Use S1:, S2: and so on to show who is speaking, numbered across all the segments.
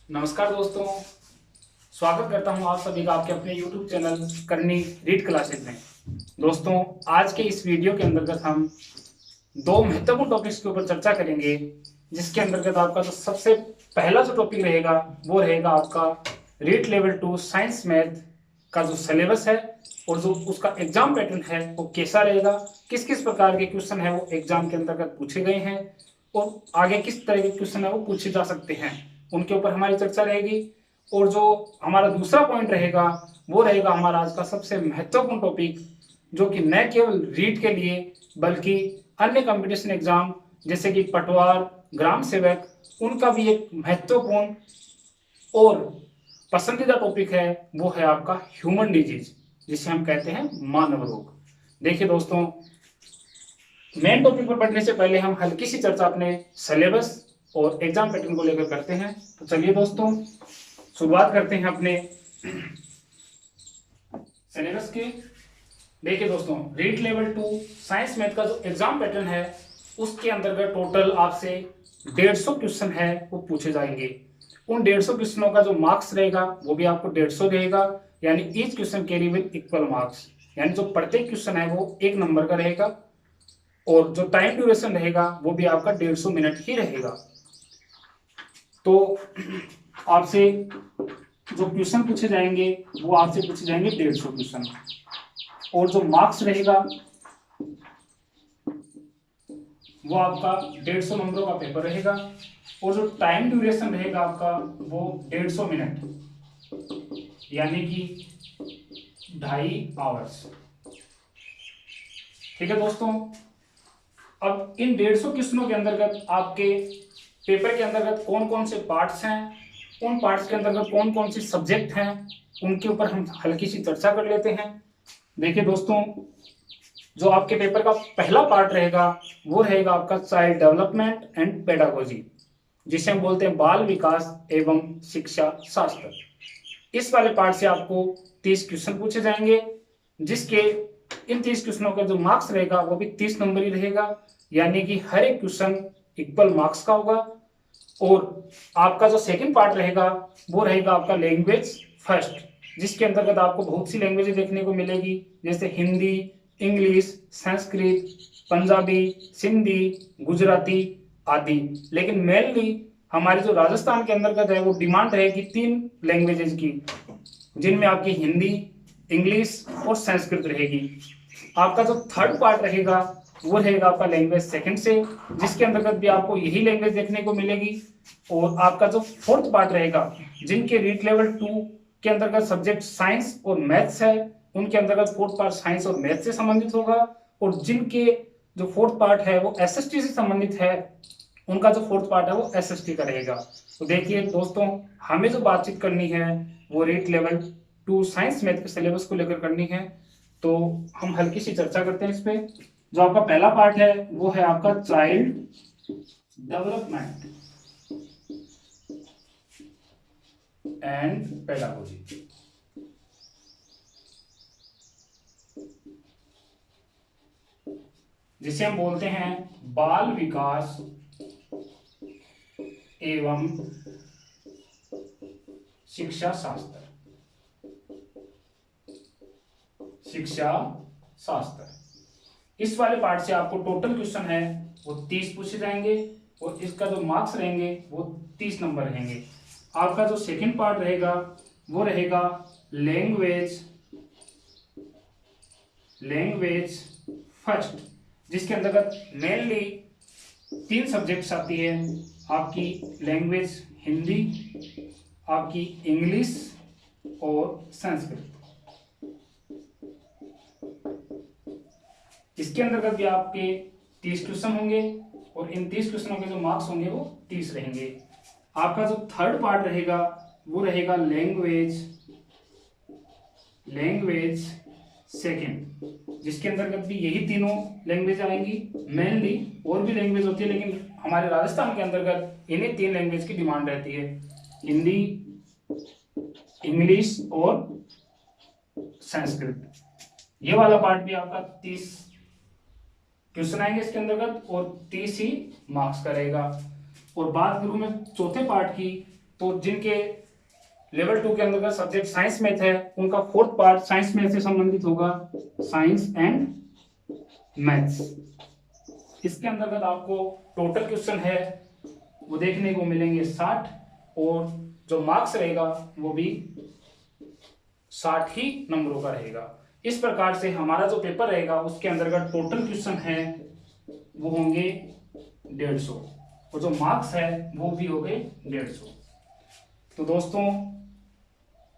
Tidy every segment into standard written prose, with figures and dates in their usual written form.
S1: नमस्कार दोस्तों, स्वागत करता हूं आप सभी का आपके अपने YouTube चैनल करनी रीड क्लासेस में। दोस्तों, आज के इस वीडियो के अंतर्गत हम दो महत्वपूर्ण टॉपिक्स के ऊपर चर्चा करेंगे, जिसके अंतर्गत आपका जो सबसे पहला जो टॉपिक रहेगा वो रहेगा आपका रीड लेवल 2 साइंस मैथ का जो सिलेबस है और जो उसका एग्जाम पैटर्न है वो कैसा रहेगा, किस किस प्रकार के क्वेश्चन है वो एग्जाम के अंतर्गत पूछे गए हैं और आगे किस तरह के क्वेश्चन है वो पूछे जा सकते हैं, उनके ऊपर हमारी चर्चा रहेगी। और जो हमारा दूसरा पॉइंट रहेगा वो रहेगा हमारा आज का सबसे महत्वपूर्ण टॉपिक, जो कि न केवल रीट के लिए बल्कि अन्य कंपटीशन एग्जाम जैसे कि पटवार, ग्राम सेवक, उनका भी एक महत्वपूर्ण और पसंदीदा टॉपिक है। वो है आपका ह्यूमन डिजीज, जिसे हम कहते हैं मानव रोग। देखिए दोस्तों, मेन टॉपिक पर बढ़ने से पहले हम हल्की सी चर्चा अपने सिलेबस और एग्जाम पैटर्न को लेकर करते हैं। तो चलिए दोस्तों, शुरुआत करते हैं अपने सिलेबस के। देखिए दोस्तों, रीट लेवल 2 साइंस मैथ का जो एग्जाम पैटर्न है उसके अंतर्गत टोटल आपसे 150 क्वेश्चन है वो पूछे जाएंगे। उन 150 क्वेश्चनों का जो मार्क्स रहेगा वो भी आपको 150 रहेगा, यानी each question carry with equal marks, यानी जो प्रत्येक क्वेश्चन है वो 1 नंबर का रहेगा और जो टाइम ड्यूरेशन रहेगा वो भी आपका 150 मिनट ही रहेगा। तो आपसे जो क्वेश्चन पूछे जाएंगे वो आपसे पूछे जाएंगे 150 क्वेश्चन, और जो मार्क्स रहेगा वो आपका 150 नंबरों का पेपर रहेगा और जो टाइम ड्यूरेशन रहेगा आपका वो 150 मिनट, यानी कि 2.5 आवर्स। ठीक है दोस्तों, अब इन 150 क्वेश्चनों के अंतर्गत आपके पेपर के अंतर्गत कौन कौन से पार्ट्स हैं, उन पार्ट्स के अंतर्गत कौन कौन से सब्जेक्ट हैं, उनके ऊपर हम हल्की सी चर्चा कर लेते हैं। देखिए दोस्तों, जो आपके पेपर का पहला पार्ट रहेगा वो रहेगा आपका चाइल्ड डेवलपमेंट एंड पेडागोजी, जिसे हम बोलते हैं बाल विकास एवं शिक्षा शास्त्र। इस वाले पार्ट से आपको 30 क्वेश्चन पूछे जाएंगे, जिसके इन 30 क्वेश्चनों का जो मार्क्स रहेगा वो भी 30 नंबर ही रहेगा, यानी कि हर एक क्वेश्चन इक्वल मार्क्स का होगा। और आपका जो सेकंड पार्ट रहेगा वो रहेगा आपका लैंग्वेज फर्स्ट, जिसके अंतर्गत आपको बहुत सी लैंग्वेजेस देखने को मिलेगी, जैसे हिंदी, इंग्लिश, संस्कृत, पंजाबी, सिंधी, गुजराती आदि। लेकिन मेनली हमारी जो राजस्थान के अंतर्गत है वो डिमांड रहेगी 3 लैंग्वेजेस की, जिनमें आपकी हिंदी, इंग्लिश और संस्कृत रहेगी। आपका जो थर्ड पार्ट रहेगा वो रहेगा आपका लैंग्वेज सेकंड से, जिसके अंतर्गत भी आपको यही लैंग्वेज देखने को मिलेगी। और आपका जो फोर्थ पार्ट रहेगा, जिनके रीट लेवल 2 के अंतर्गत सब्जेक्ट साइंस और मैथ्स है, उनके अंतर्गत फोर्थ पार्ट साइंस और मैथ्स से संबंधित होगा। और जिनके जो फोर्थ पार्ट है वो एसएसटी से संबंधित है, उनका जो फोर्थ पार्ट है वो एसएसटी का रहेगा। तो देखिए दोस्तों, हमें जो बातचीत करनी है वो रीट लेवल 2 साइंस मैथ के सिलेबस को लेकर करनी है। तो हम हल्की सी चर्चा करते हैं इस पे। जो आपका पहला पार्ट है वो है आपका चाइल्ड डेवलपमेंट एंड पेडागोजी। जिसे हम बोलते हैं बाल विकास एवं शिक्षा शास्त्र। शिक्षा शास्त्र, इस वाले पार्ट से आपको टोटल क्वेश्चन है वो 30 पूछे जाएंगे और इसका जो मार्क्स रहेंगे वो 30 नंबर रहेंगे। आपका जो सेकंड पार्ट रहेगा वो रहेगा लैंग्वेज फर्स्ट, जिसके अंतर्गत मेनली 3 सब्जेक्ट्स आती है आपकी लैंग्वेज हिंदी, आपकी इंग्लिश और संस्कृत। इसके अंतर्गत भी आपके 30 क्वेश्चन होंगे और इन 30 क्वेश्चनों के जो मार्क्स होंगे वो 30 रहेंगे। आपका जो थर्ड पार्ट रहेगा वो रहेगा लैंग्वेज सेकंड, जिसके अंतर्गत भी यही तीनों लैंग्वेज आएंगी। मेनली और भी लैंग्वेज होती है, लेकिन हमारे राजस्थान के अंतर्गत इन्हीं 3 लैंग्वेज की डिमांड रहती है, हिंदी, इंग्लिश और संस्कृत। ये वाला पार्ट भी आपका 30 क्वेश्चन आएंगे इसके अंतर्गत और 30 ही मार्क्स का रहेगा। और बात करूं मैं चौथे पार्ट की, तो जिनके लेवल 2 के अंदर सब्जेक्ट साइंस मैथ है उनका फोर्थ पार्ट साइंस मैथ से संबंधित होगा, साइंस एंड मैथ्स। इसके अंतर्गत आपको टोटल क्वेश्चन है वो देखने को मिलेंगे 60, और जो मार्क्स रहेगा वो भी 60 ही नंबरों का रहेगा। इस प्रकार से हमारा जो पेपर रहेगा उसके अंतर्गत टोटल क्वेश्चन है वो होंगे 150, और जो मार्क्स है वो भी हो गए 150। तो दोस्तों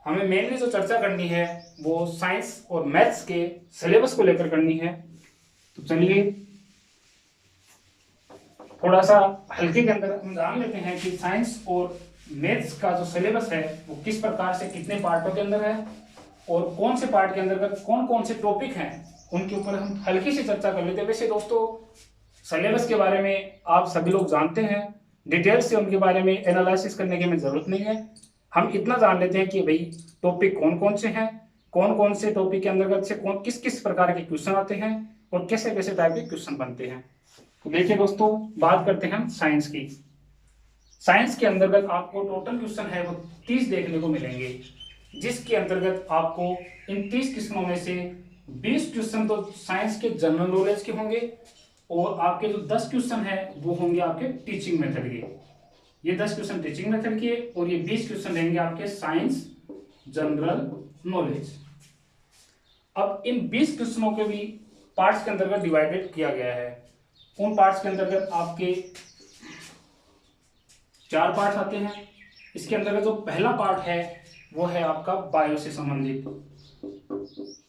S1: हमें मेनली जो चर्चा करनी है वो साइंस और मैथ्स के सिलेबस को लेकर करनी है। तो चलिए थोड़ा सा हल्के के अंदर हम जान लेते हैं कि साइंस और मैथ्स का जो सिलेबस है वो किस प्रकार से कितने पार्टों के अंदर है, और कौन से पार्ट के अंतर्गत कौन कौन से टॉपिक हैं उनके ऊपर हम हल्की सी चर्चा कर लेते हैं। वैसे दोस्तों सिलेबस के बारे में आप सभी लोग जानते हैं, डिटेल से उनके बारे में एनालिसिस करने की हमें जरूरत नहीं है। हम इतना जान लेते हैं कि भाई टॉपिक कौन कौन से हैं, कौन कौन से टॉपिक के अंतर्गत से कौन किस किस प्रकार के क्वेश्चन आते हैं और कैसे कैसे टाइप के क्वेश्चन बनते हैं। तो देखिए दोस्तों बात करते हैं हम साइंस की। साइंस के अंतर्गत आपको टोटल क्वेश्चन है वो 30 देखने को मिलेंगे, जिसके अंतर्गत आपको इन 30 क्वेश्चनों में से 20 क्वेश्चन तो साइंस के जनरल नॉलेज के होंगे, और आपके जो 10 क्वेश्चन है वो होंगे आपके टीचिंग मेथड के। ये 10 क्वेश्चन टीचिंग मेथड के और ये 20 क्वेश्चन रहेंगे आपके साइंस जनरल नॉलेज। अब इन 20 क्वेश्चनों के भी पार्ट्स के अंतर्गत डिवाइडेड किया गया है। उन पार्ट्स के अंतर्गत आपके 4 पार्ट्स आते हैं। इसके अंतर्गत जो पहला पार्ट है वो है आपका बायो से संबंधित।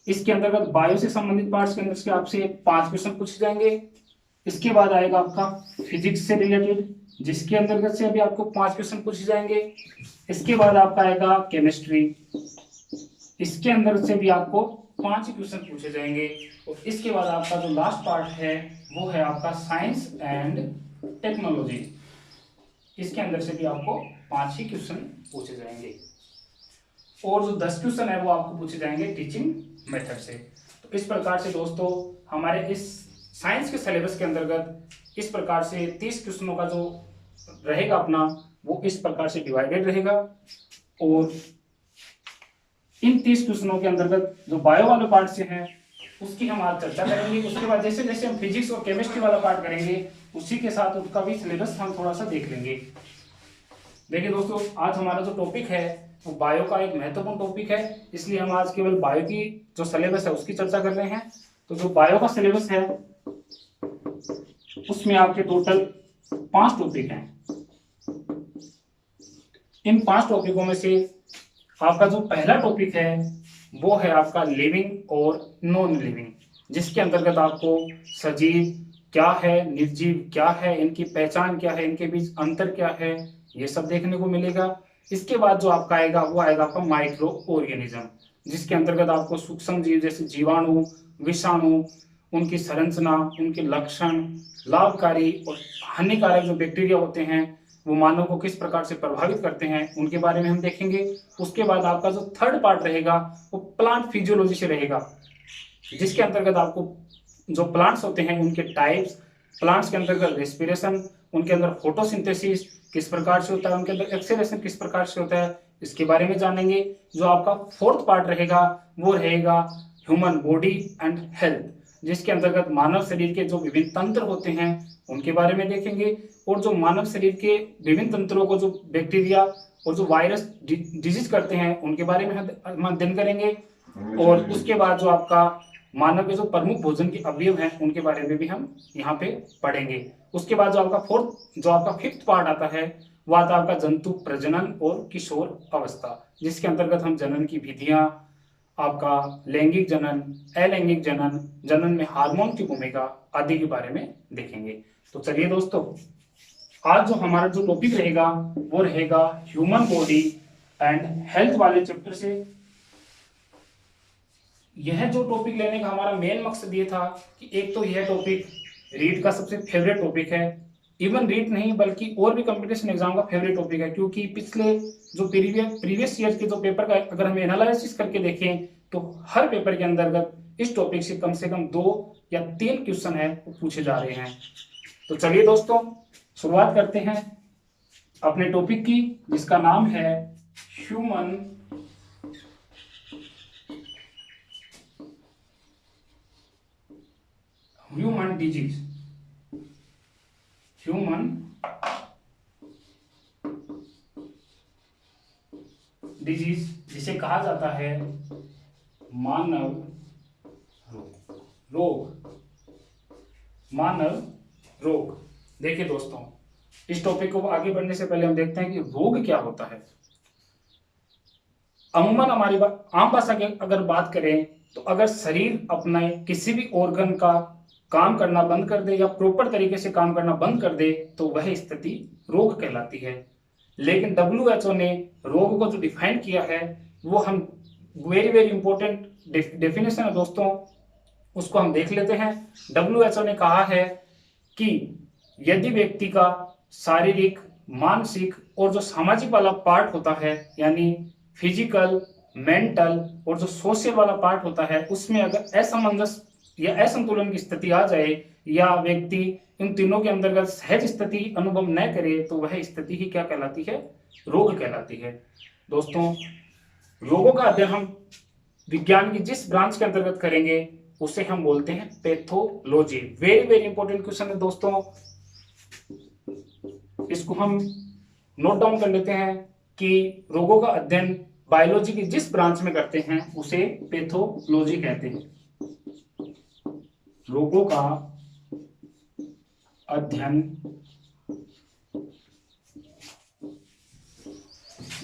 S1: इसके अंतर्गत बायो से संबंधित पार्ट्स के अंदर से आपसे 5 क्वेश्चन पूछे जाएंगे। इसके बाद आएगा आपका फिजिक्स से रिलेटेड, जिसके अंतर्गत से अभी आपको 5 क्वेश्चन पूछे जाएंगे। इसके बाद आपका आएगा केमिस्ट्री, इसके अंदर से भी आपको 5 क्वेश्चन पूछे जाएंगे। और इसके बाद आपका जो लास्ट पार्ट है वो है आपका साइंस एंड टेक्नोलॉजी, इसके अंदर से भी आपको 5 ही क्वेश्चन पूछे जाएंगे, और जो 10 क्वेश्चन है वो आपको पूछे जाएंगे टीचिंग मेथड से। तो इस प्रकार से दोस्तों हमारे इस साइंस के सिलेबस के अंतर्गत इस प्रकार से 30 क्वेश्चनों का जो रहेगा अपना वो इस प्रकार से डिवाइडेड रहेगा। और इन 30 क्वेश्चनों के अंतर्गत जो बायो वाले पार्ट से हैं उसकी हम आज चर्चा करेंगे। उसके बाद जैसे जैसे हम फिजिक्स और केमिस्ट्री वाला पार्ट करेंगे उसी के साथ उसका भी सिलेबस हम थोड़ा सा देख लेंगे। देखिए दोस्तों आज हमारा जो टॉपिक है वो बायो का एक महत्वपूर्ण टॉपिक है, इसलिए हम आज केवल बायो की जो सिलेबस है उसकी चर्चा कर रहे हैं। तो जो बायो का सिलेबस है उसमें आपके टोटल 5 टॉपिक हैं। इन 5 टॉपिकों में से आपका जो पहला टॉपिक है वो है आपका लिविंग और नॉन लिविंग, जिसके अंतर्गत आपको सजीव क्या है, निर्जीव क्या है, इनकी पहचान क्या है, इनके बीच अंतर क्या है, ये सब देखने को मिलेगा। इसके बाद जो आपका आएगा वो आएगा आपका माइक्रो ऑर्गेनिज्म, जिसके अंतर्गत आपको सूक्ष्म जीव जैसे जीवाणु, विषाणु, उनकी संरचना, उनके लक्षण, लाभकारी और हानिकारक जो बैक्टीरिया होते हैं वो मानव को किस प्रकार से प्रभावित करते हैं उनके बारे में हम देखेंगे। उसके बाद आपका जो थर्ड पार्ट रहेगा वो प्लांट फिजियोलॉजी से रहेगा, जिसके अंतर्गत आपको जो प्लांट्स होते हैं उनके टाइप्स, प्लांट्स के अंतर्गत रेस्पिरेशन, उनके अंदर फोटोसिंथेसिस किस प्रकार से होता है, उनके अंदर एक्सेलेरेशन किस प्रकार से होता है, इसके बारे में जानेंगे। जो आपका फोर्थ पार्ट रहेगा वो रहेगा ह्यूमन बॉडी एंड हेल्थ, जिसके अंतर्गत मानव शरीर के जो विभिन्न तंत्र होते हैं उनके बारे में देखेंगे, और जो मानव शरीर के विभिन्न तंत्रों को जो बैक्टीरिया और जो वायरस डिजीज करते हैं उनके बारे में हम अध्ययन करेंगे। और उसके बाद जो आपका मानव के जो प्रमुख भोजन के अवयव हैं उनके बारे में भी हम यहाँ पे पढ़ेंगे। उसके बाद जो आपका फिफ्थ पार्ट आता है वो आता है आपका जंतु प्रजनन और किशोर अवस्था, जिसके अंतर्गत हम जनन की विधियां, आपका लैंगिक जनन, अलैंगिक जनन, जनन में हार्मोन की भूमिका आदि के बारे में देखेंगे। तो चलिए दोस्तों आज जो हमारा जो टॉपिक रहेगा वो रहेगा ह्यूमन बॉडी एंड हेल्थ वाले चैप्टर से। यह जो टॉपिक लेने का हमारा मेन मकसद ये था कि एक तो यह टॉपिक रीट का सबसे फेवरेट टॉपिक है, इवन रीट नहीं बल्कि और भी कंपटीशन एग्जाम का फेवरेट टॉपिक है, क्योंकि पिछले जो प्रीवियस ईयर के जो पेपर का अगर हम एनालिसिस करके देखें तो हर पेपर के अंतर्गत इस टॉपिक से कम 2 या 3 क्वेश्चन है वो पूछे जा रहे हैं। तो चलिए दोस्तों शुरुआत करते हैं। अपने टॉपिक की, जिसका नाम है ह्यूमन डिजीज। ह्यूमन डिजीज, जिसे कहा जाता है मानव रोग। मानव रोग। देखिए दोस्तों, इस टॉपिक को आगे बढ़ने से पहले हम देखते हैं कि रोग क्या होता है। अमूमन हमारी आम भाषा की अगर बात करें तो अगर शरीर अपने किसी भी ऑर्गन का काम करना बंद कर दे या प्रॉपर तरीके से काम करना बंद कर दे तो वह स्थिति रोग कहलाती है। लेकिन WHO ने रोग को जो डिफाइन किया है वो हम वेरी वेरी इंपॉर्टेंट डेफिनेशन है दोस्तों, उसको हम देख लेते हैं। WHO ने कहा है कि यदि व्यक्ति का शारीरिक, मानसिक और जो सामाजिक वाला पार्ट होता है, यानी फिजिकल, मेंटल और जो सोशल वाला पार्ट होता है, उसमें अगर असमंजस या असंतुलन की स्थिति आ जाए या व्यक्ति इन तीनों के अंतर्गत सहज स्थिति अनुभव न करे तो वह स्थिति ही क्या कहलाती है? रोग कहलाती है। दोस्तों, रोगों का अध्ययन हम विज्ञान की जिस ब्रांच के अंतर्गत करेंगे उसे हम बोलते हैं pathology. Very very important question है दोस्तों, इसको हम नोट डाउन कर लेते हैं कि रोगों का अध्ययन बायोलॉजी की जिस ब्रांच में करते हैं उसे पैथोलॉजी कहते हैं। रोगों का अध्ययन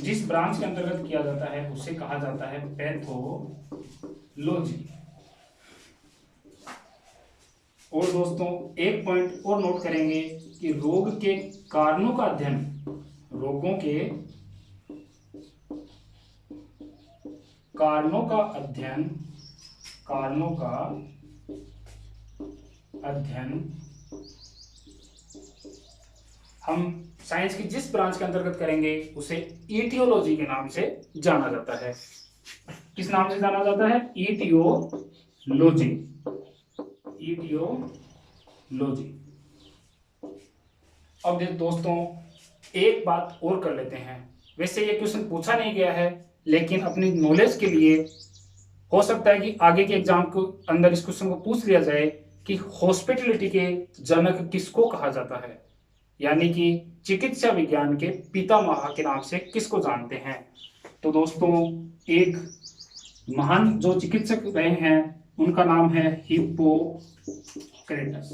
S1: जिस ब्रांच के अंतर्गत किया जाता है उसे कहा जाता है पैथोलॉजी। और दोस्तों, एक पॉइंट और नोट करेंगे कि रोग के कारणों का अध्ययन, रोगों के कारणों का अध्ययन हम साइंस की जिस ब्रांच के अंतर्गत करेंगे उसे ईटियोलॉजी के नाम से जाना जाता है। किस नाम से जाना जाता है? ईटियोलॉजी। ईटियोलॉजी। अब दोस्तों, एक बात और कर लेते हैं। वैसे ये क्वेश्चन पूछा नहीं गया है, लेकिन अपनी नॉलेज के लिए हो सकता है कि आगे के एग्जाम को अंदर इस क्वेश्चन को पूछ लिया जाए कि हॉस्पिटलिटी के जनक किसको कहा जाता है, यानी कि चिकित्सा विज्ञान के पितामह के नाम से किसको जानते हैं। तो दोस्तों, एक महान जो चिकित्सक रहे हैं उनका नाम है हिप्पोक्रेटस।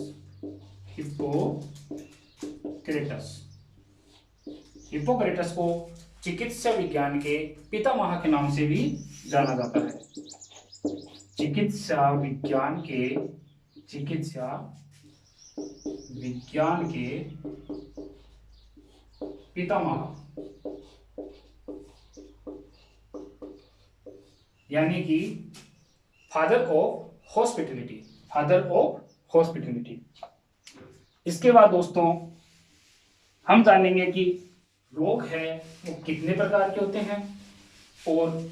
S1: हिप्पोक्रेटस को चिकित्सा विज्ञान के पितामह के नाम से भी जाना जाता है। चिकित्सा विज्ञान के पितामह, यानी कि फादर ऑफ हॉस्पिटलिटी। इसके बाद दोस्तों, हम जानेंगे कि रोग है वो कितने प्रकार के होते हैं और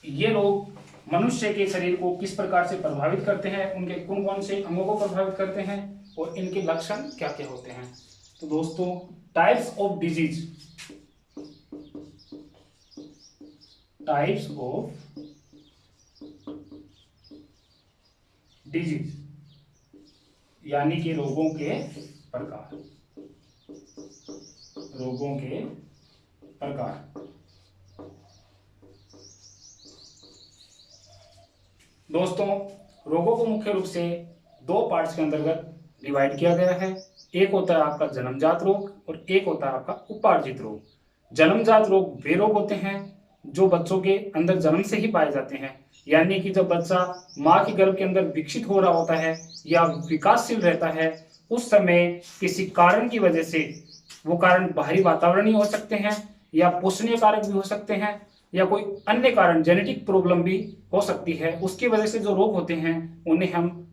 S1: ये रोग मनुष्य के शरीर को किस प्रकार से प्रभावित करते हैं, उनके कौन कौन से अंगों को प्रभावित करते हैं और इनके लक्षण क्या क्या होते हैं। तो दोस्तों, टाइप्स ऑफ डिजीज, यानी कि रोगों के प्रकार। दोस्तों, रोगों को मुख्य रूप से दो पार्ट्स के अंतर्गत डिवाइड किया गया है। एक होता है आपका जन्मजात रोग और एक होता है आपका उपार्जित रोग। जन्मजात रोग वे रोग होते हैं जो बच्चों के अंदर जन्म से ही पाए जाते हैं, यानी कि जब बच्चा माँ के गर्भ के अंदर विकसित हो रहा होता है या विकासशील रहता है, उस समय किसी कारण की वजह से, वो कारण बाहरी वातावरणीय हो सकते हैं या पोषणीय कारक भी हो सकते हैं या कोई अन्य कारण जेनेटिक प्रॉब्लम भी हो सकती है, उसकी वजह से जो रोग होते हैं उन्हें हम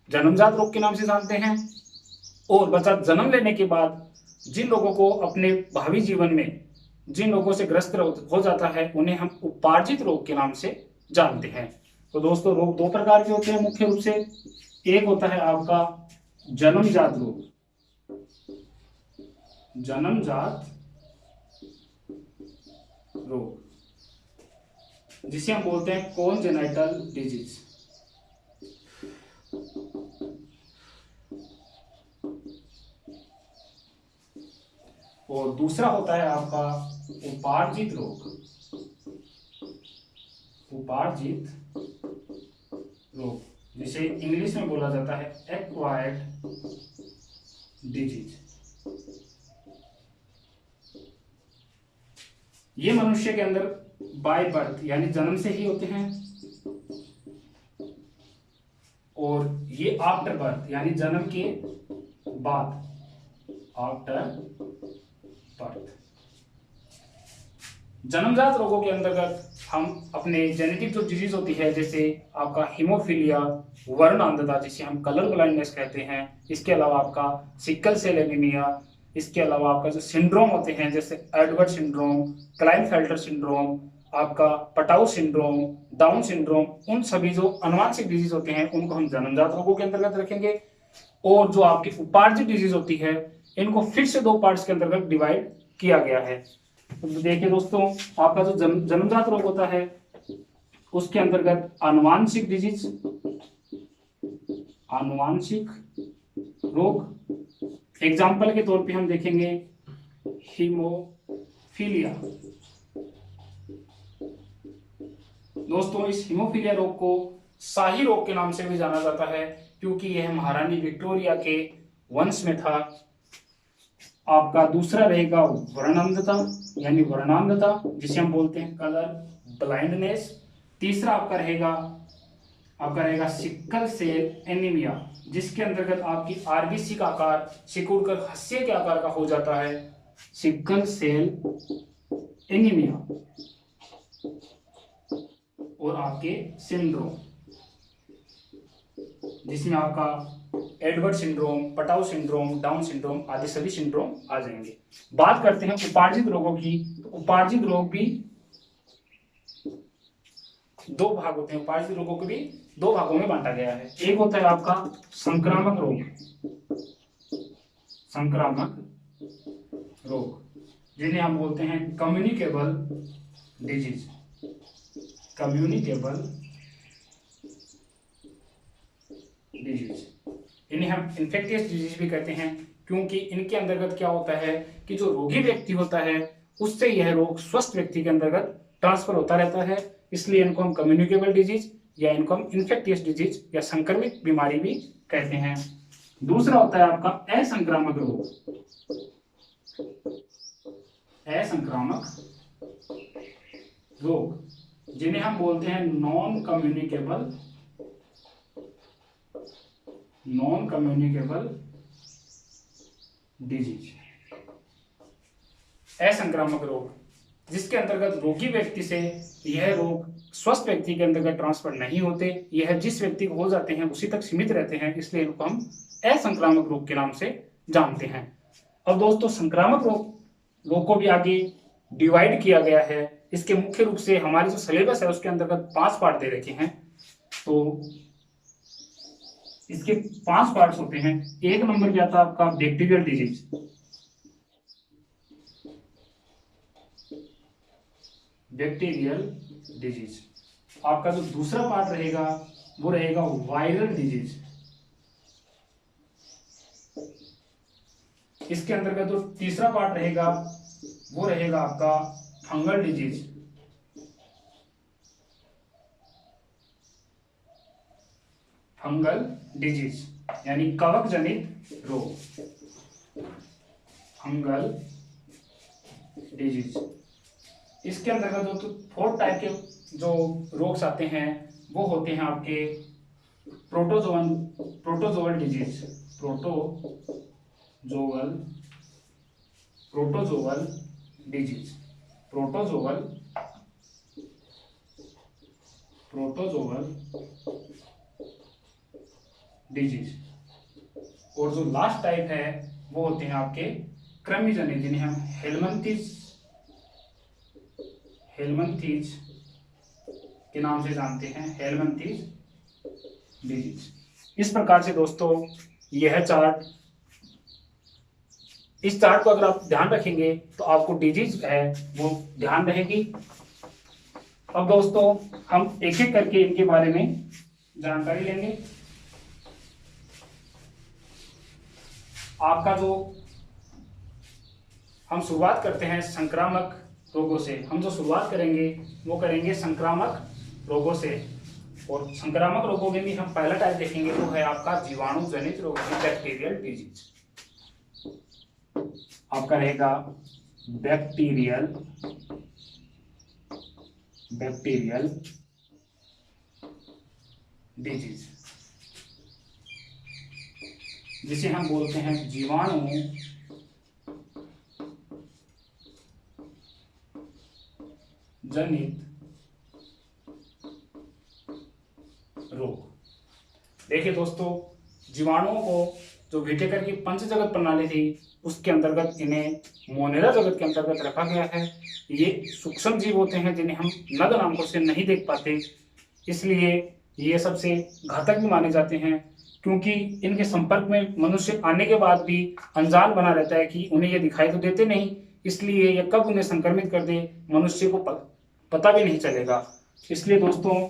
S1: जन्मजात रोग के नाम से जानते हैं। और बच्चा जन्म लेने के बाद जिन लोगों को अपने भावी जीवन में जिन रोगों से ग्रस्त हो जाता है उन्हें हम उपार्जित रोग के नाम से जानते हैं। तो दोस्तों, रोग दो प्रकार के होते हैं मुख्य रूप से। एक होता है आपका जन्मजात रोग जन्मजात रोग, जिसे हम बोलते हैं कॉन्जेनाइटल डिजीज। और दूसरा होता है आपका उपार्जित रोग। उपार्जित रोग, जिसे इंग्लिश में बोला जाता है एक्वायर्ड डिजीज। ये मनुष्य के अंदर बाय बर्थ यानी जन्म से ही होते हैं, और ये आफ्टर बर्थ यानी जन्म के बाद, आफ्टर बर्थ। जन्मजात रोगों के अंतर्गत हम अपने जेनेटिक जो डिजीज होती है, जैसे आपका हीमोफीलिया, वर्ण अंधता जिसे हम कलर ब्लाइंडनेस कहते हैं, इसके अलावा आपका सिकल सेल एनीमिया, इसके अलावा आपका जो सिंड्रोम होते हैं जैसे एडवर्ड सिंड्रोम, क्लाइनफेल्टर सिंड्रोम, आपका पटाउ सिंड्रोम, डाउन सिंड्रोम, उन सभी जो अनुवांशिक डिजीज होते हैं उनको हम जन्मजात रोगों के अंतर्गत रखेंगे। और जो आपकी उपार्जित डिजीज होती है इनको फिर से दो पार्ट्स के अंतर्गत डिवाइड किया गया है। तो देखिए दोस्तों, आपका जो जन्मजात रोग होता है उसके अंतर्गत आनुवांशिक डिजीज, आनुवांशिक रोग, एग्जाम्पल के तौर पे हम देखेंगे हीमोफीलिया। दोस्तों, इस हीमोफीलिया रोग को शाही रोग के नाम से भी जाना जाता है, क्योंकि यह महारानी विक्टोरिया के वंश में था। आपका दूसरा रहेगा वर्णांधता यानी वर्णांधता, जिसे हम बोलते हैं कलर ब्लाइंडनेस। तीसरा आपका रहेगा सिकल सेल एनीमिया, जिसके अंतर्गत आपकी आरबीसी का आकार सिकुड़कर हस्से के आकार का हो जाता है, सिकल सेल एनीमिया। और आपके सिंड्रोम, जिसमें आपका Edward syndrome, Patau syndrome, down syndrome आदि सभी सिंड्रोम आ जाएंगे। बात करते हैं उपार्जित रोगों की। तो उपार्जित रोग भी दो भाग होते हैं, उपार्जित रोगों को भी दो भागों में बांटा गया है। एक होता है आपका संक्रामक रोग, संक्रामक रोग जिन्हें हम बोलते हैं कम्युनिकेबल डिजीज, कम्युनिकेबल डिजीज। इन्हें हम इन्फेक्टियस डिजीज भी कहते हैं, क्योंकि इनके अंतर्गत क्या होता है कि जो रोगी व्यक्ति होता है उससे यह रोग स्वस्थ व्यक्ति के अंतर्गत ट्रांसफर होता रहता है, इसलिए इनको हम कम्युनिकेबल डिजीज या इनको हम इन्फेक्टियस डिजीज या संक्रमित बीमारी भी कहते हैं। दूसरा होता है आपका असंक्रामक रोग, असंक्रामक रोग जिन्हें हम बोलते हैं नॉन कम्युनिकेबल डिजीज। असंक्रामक रोग, जिसके अंतर्गत रोगी व्यक्ति से यह रोग स्वस्थ व्यक्ति के अंतर्गत ट्रांसफर नहीं होते, यह जिस व्यक्ति को हो जाते हैं उसी तक सीमित रहते हैं, इसलिए इनको हम असंक्रामक रोग के नाम से जानते हैं। अब दोस्तों, संक्रामक रोग को भी आगे डिवाइड किया गया है। इसके मुख्य रूप से हमारे जो सिलेबस है उसके अंतर्गत 5 पार्ट दे रखे हैं। तो इसके 5 पार्ट्स होते हैं। एक नंबर क्या था आपका बैक्टीरियल डिजीज, बैक्टीरियल डिजीज। आपका जो दूसरा पार्ट रहेगा वो रहेगा वायरल डिजीज। इसके अंतर्गत जो तीसरा पार्ट रहेगा वो रहेगा आपका फंगल डिजीज। फंगल डिजीज यानी कवक जनित रोग, फंगल डिजीज। इसके अंतर्गत जो 4 टाइप के जो रोग्स आते हैं वो होते हैं आपके protozoal disease, protozoal disease, protozoal disease. और जो लास्ट टाइप है वो होते हैं आपके कृमिजन्य, जिन्हें हम हेलमंथीज के नाम से जानते हैं, हेलमंथीज डिजीज। इस प्रकार से दोस्तों यह चार्ट इस चार्ट को अगर आप ध्यान रखेंगे तो आपको डिजीज है वो ध्यान रहेगी। अब दोस्तों हम एक एक करके इनके बारे में जानकारी लेंगे। आपका जो हम शुरुआत करते हैं संक्रामक रोगों से, हम जो शुरुआत करेंगे वो करेंगे संक्रामक रोगों से। और संक्रामक रोगों में भी हम पहला टाइप देखेंगे वो है आपका जीवाणु जनित रोग, बैक्टीरियल डिजीज। आपका रहेगा बैक्टीरियल डिजीज, जिसे हम बोलते हैं जीवाणु जनित रोग। देखिए दोस्तों, जीवाणुओं को जो व्हिटेकर की पंचजगत प्रणाली थी उसके अंतर्गत इन्हें मोनेरा जगत के अंतर्गत रखा गया है। ये सूक्ष्म जीव होते हैं जिन्हें हम नग्न आंखों से नहीं देख पाते, इसलिए ये सबसे घातक भी माने जाते हैं, क्योंकि इनके संपर्क में मनुष्य आने के बाद भी अनजान बना रहता है कि उन्हें ये दिखाई तो देते नहीं, इसलिए ये कब उन्हें संक्रमित कर दे मनुष्य को पता भी नहीं चलेगा। इसलिए दोस्तों,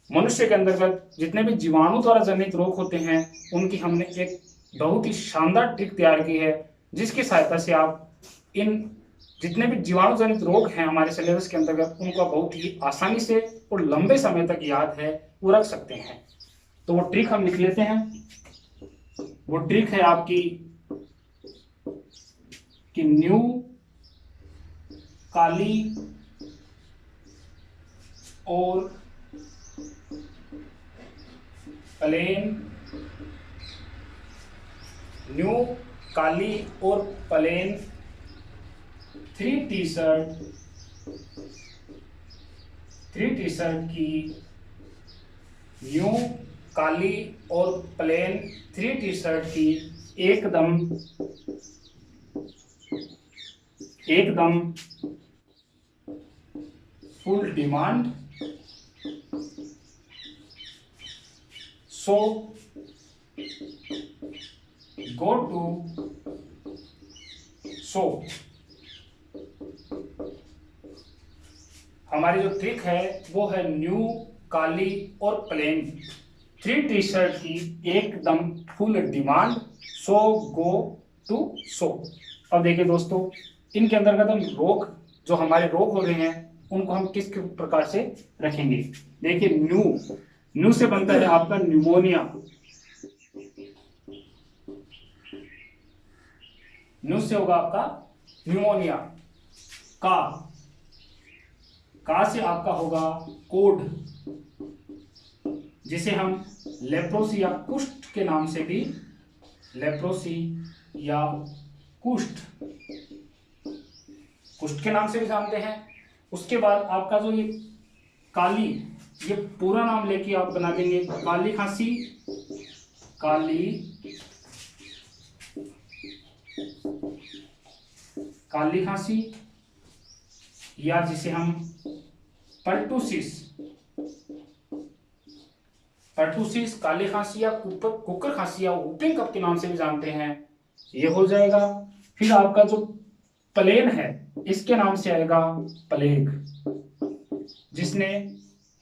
S1: मनुष्य के अंतर्गत जितने भी जीवाणु द्वारा जनित रोग होते हैं उनकी हमने एक बहुत ही शानदार ट्रिक तैयार की है, जिसकी सहायता से आप इन जितने भी जीवाणु जनित रोग हैं हमारे सिलेबस के अंतर्गत उनको बहुत ही आसानी से और लंबे समय तक याद है वो रख सकते हैं। तो वो ट्रिक हम लिख लेते हैं। वो ट्रिक है आपकी कि न्यू काली और प्लेन, न्यू काली और प्लेन 3 टी-शर्ट की, न्यू काली और प्लेन 3 टी-शर्ट की एकदम full demand. So go to shop। हमारी जो ट्रिक है वो है न्यू काली और प्लेन 3 टी-शर्ट की एकदम full demand, so go to shop. अब देखिए दोस्तों, इनके अंतर्गत हम रोग जो हमारे रोग हो रहे हैं उनको हम किस प्रकार से रखेंगे। देखिए, न्यू से बनता है आपका न्यूमोनिया, न्यू से होगा आपका न्यूमोनिया। का से आपका होगा कोड, जिसे हम लेप्रोसी या कुष्ठ के नाम से भी, लेप्रोसी या कुष्ठ के नाम से भी जानते हैं। उसके बाद आपका जो ये काली, ये पूरा नाम लेके आप बना देंगे काली खांसी, काली खांसी, या जिसे हम पर्टूसिस, काली खांसी या कुकर खांसी या वूपिंग कफ के नाम से भी जानते हैं, ये हो जाएगा। फिर आपका जो प्लेन है इसके नाम से आएगा प्लेग, जिसने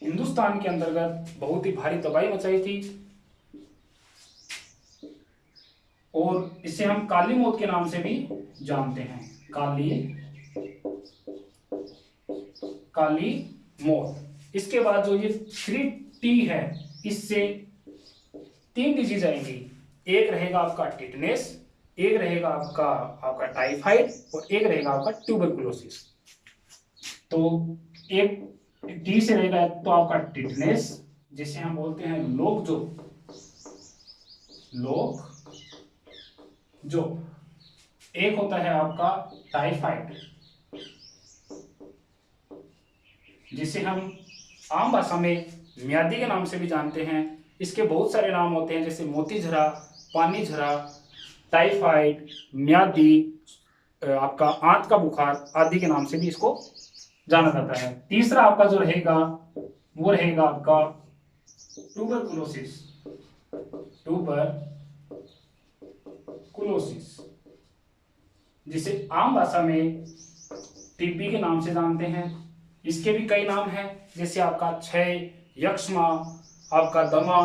S1: हिंदुस्तान के अंतर्गत बहुत ही भारी तबाही मचाई थी, और इसे हम काली मौत के नाम से भी जानते हैं, काली मौत। इसके बाद जो ये 3T है, इससे 3 डिजीज आएंगी। एक रहेगा आपका टिटनेस, एक रहेगा आपका टाइफाइड, और एक रहेगा आपका ट्यूबरकुलोसिस। तो एक टी से रहेगा तो आपका टिटनेस, जिसे हम बोलते हैं लोक जो। एक होता है आपका टाइफाइड, जिसे हम आम भाषा में म्यादी के नाम से भी जानते हैं। इसके बहुत सारे नाम होते हैं, जैसे मोती झरा, पानी झरा, टाइफाइड, म्यादी, आपका आंत का बुखार आदि के नाम से भी इसको जाना जाता है। तीसरा आपका जो रहेगा वो रहेगा आपका ट्यूबरकुलोसिस, ट्यूबरकुलोसिस, जिसे आम भाषा में टीबी के नाम से जानते हैं। इसके भी कई नाम हैं, जैसे आपका क्षय, यक्ष्मा, आपका दमा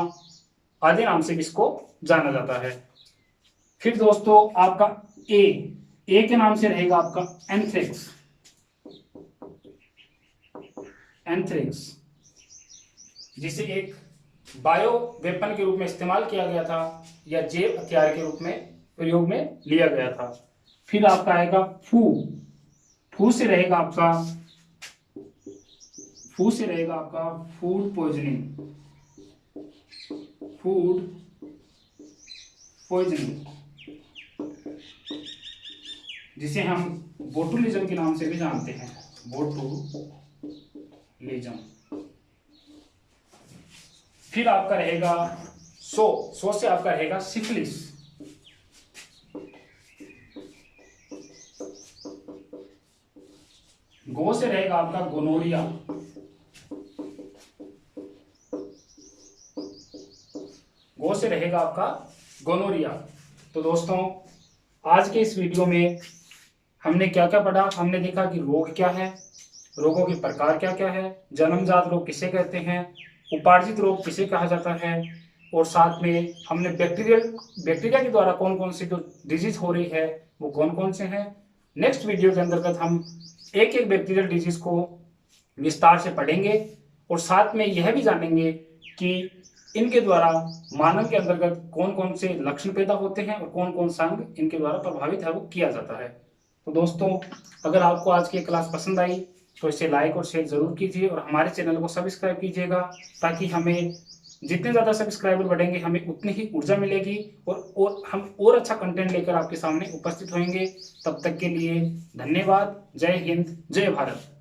S1: आदि नाम से इसको जाना जाता है। फिर दोस्तों आपका ए के नाम से रहेगा आपका एंथ्रेक्स। एंथ्रेक्स जिसे एक बायो वेपन के रूप में इस्तेमाल किया गया था या जैव हथियार के रूप में प्रयोग में लिया गया था। फिर आपका आएगा फू से रहेगा आपका फूड पॉइजनिंग। जिसे हम बोटुलिज्म के नाम से भी जानते हैं, बोटुलिज्म। फिर आपका रहेगा सो से आपका रहेगा सिफिलिस। गो से रहेगा आपका गोनोरिया। गो से रहेगा आपका गोनोरिया। तो दोस्तों आज के इस वीडियो में हमने क्या क्या पढ़ा। हमने देखा कि रोग क्या है, रोगों के प्रकार क्या क्या है, जन्मजात रोग किसे कहते हैं, उपार्जित रोग किसे कहा जाता है, और साथ में हमने बैक्टीरिया के द्वारा कौन कौन से जो डिजीज हो रही है वो कौन कौन से हैं। नेक्स्ट वीडियो के अंतर्गत हम एक एक बैक्टीरियल डिजीज को विस्तार से पढ़ेंगे और साथ में यह भी जानेंगे कि इनके द्वारा मानव के अंतर्गत कौन कौन से लक्षण पैदा होते हैं और कौन कौन सा अंग इनके द्वारा प्रभावित है वो किया जाता है। तो दोस्तों अगर आपको आज की क्लास पसंद आई तो इसे लाइक और शेयर जरूर कीजिए और हमारे चैनल को सब्सक्राइब कीजिएगा, ताकि हमें जितने ज़्यादा सब्सक्राइबर बढ़ेंगे हमें उतनी ही ऊर्जा मिलेगी और हम और अच्छा कंटेंट लेकर आपके सामने उपस्थित होंगे। तब तक के लिए धन्यवाद। जय हिंद, जय भारत।